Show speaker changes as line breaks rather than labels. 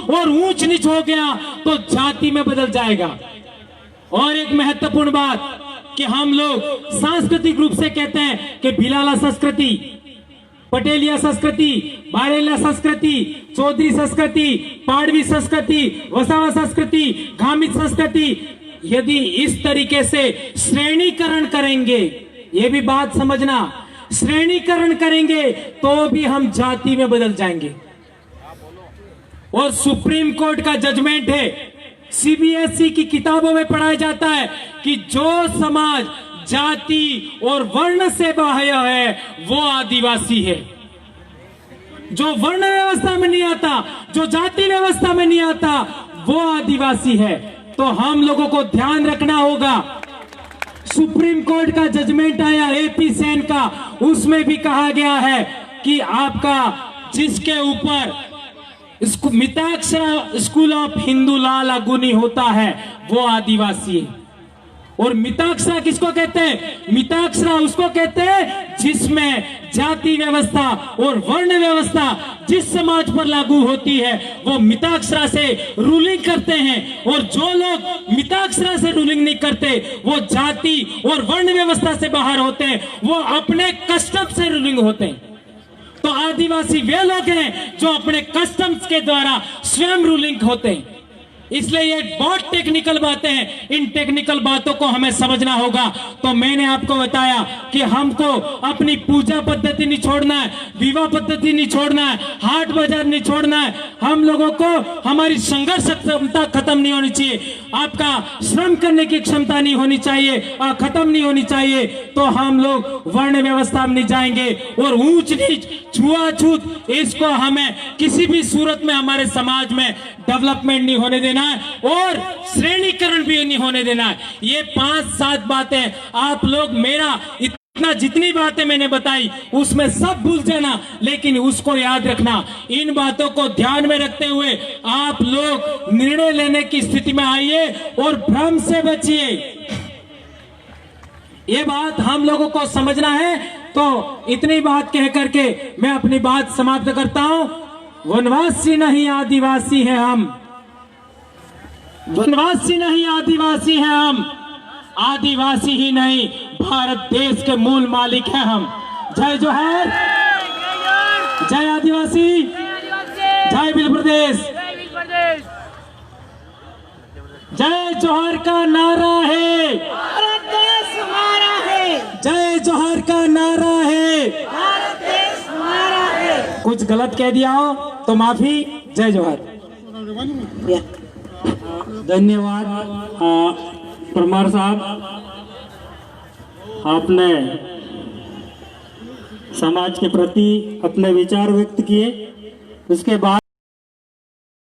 और ऊंच नीच हो गया तो जाति में बदल जाएगा। और एक महत्वपूर्ण बात कि हम लोग सांस्कृतिक रूप से कहते हैं कि भिलाला संस्कृति, पटेलिया संस्कृति, बारेला संस्कृति, चौधरी संस्कृति, पाड़वी संस्कृति, वसावा संस्कृति, गामित संस्कृति। यदि इस तरीके से श्रेणीकरण करेंगे, ये भी बात समझना, श्रेणीकरण करेंगे तो भी हम जाति में बदल जाएंगे। और सुप्रीम कोर्ट का जजमेंट है, सीबीएसई की किताबों में पढ़ाया जाता है कि जो समाज जाति और वर्ण से बाह्य है वो आदिवासी है। जो वर्ण व्यवस्था में नहीं आता, जो जाति व्यवस्था में नहीं आता, वो आदिवासी है। तो हम लोगों को ध्यान रखना होगा। सुप्रीम कोर्ट का जजमेंट आया एपी सेन का, उसमें भी कहा गया है कि आपका जिसके ऊपर Mitakshara school of Hindu law लागू नहीं होता है वो आदिवासी है। और मिताक्षरा किसको कहते हैं? मिताक्षरा उसको कहते हैं जिसमें जाति व्यवस्था और वर्ण व्यवस्था जिस समाज पर लागू होती है वो मिताक्षरा से रूलिंग करते हैं। और जो लोग मिताक्षरा से रूलिंग नहीं करते, वो जाति और वर्ण व्यवस्था से बाहर होते हैं, वो अपने कस्टम से रूलिंग होते हैं। तो आदिवासी वे लोग हैं जो अपने कस्टम्स के द्वारा स्वयं रूलिंग होते हैं। इसलिए ये बहुत टेक्निकल बातें हैं, इन टेक्निकल बातों को हमें समझना होगा। तो मैंने आपको बताया कि हमको अपनी पूजा पद्धति नहीं छोड़ना है, विवाह पद्धति नहीं छोड़ना है, हाट बाजार नहीं छोड़ना है। हम लोगों को हमारी संघर्ष क्षमता खत्म नहीं होनी चाहिए, आपका श्रम करने की क्षमता नहीं होनी चाहिए, खत्म नहीं होनी चाहिए। तो हम लोग वर्ण व्यवस्था में नहीं जाएंगे और ऊंच नीच छुआछूत इसको हमें किसी भी सूरत में हमारे समाज में डेवलपमेंट नहीं होने देना है और श्रेणीकरण भी नहीं होने देना है। ये 5-7 बातें आप लोग मेरा इतना जितनी बातें मैंने बताई उसमें सब भूल जाना, लेकिन उसको याद रखना। इन बातों को ध्यान में रखते हुए आप लोग निर्णय लेने की स्थिति में आइए और भ्रम से बचिए। ये बात हम लोगों को समझना है। तो इतनी बात कह करके मैं अपनी बात समाप्त करता हूं। वनवासी नहीं आदिवासी है हम, वनवासी नहीं आदिवासी है हम, आदिवासी ही नहीं भारत देश के मूल मालिक हैं हम। जय जोहार, जय आदिवासी, जय भील प्रदेश। जय जोहार का नारा है,
भारत देश हमारा है।
जय जोहार का नारा है,
भारत देश हमारा है।
कुछ गलत कह दिया हो तो माफी। जय जोहार।
धन्यवाद परमार साहब, आपने समाज के प्रति अपने विचार व्यक्त किए। उसके बाद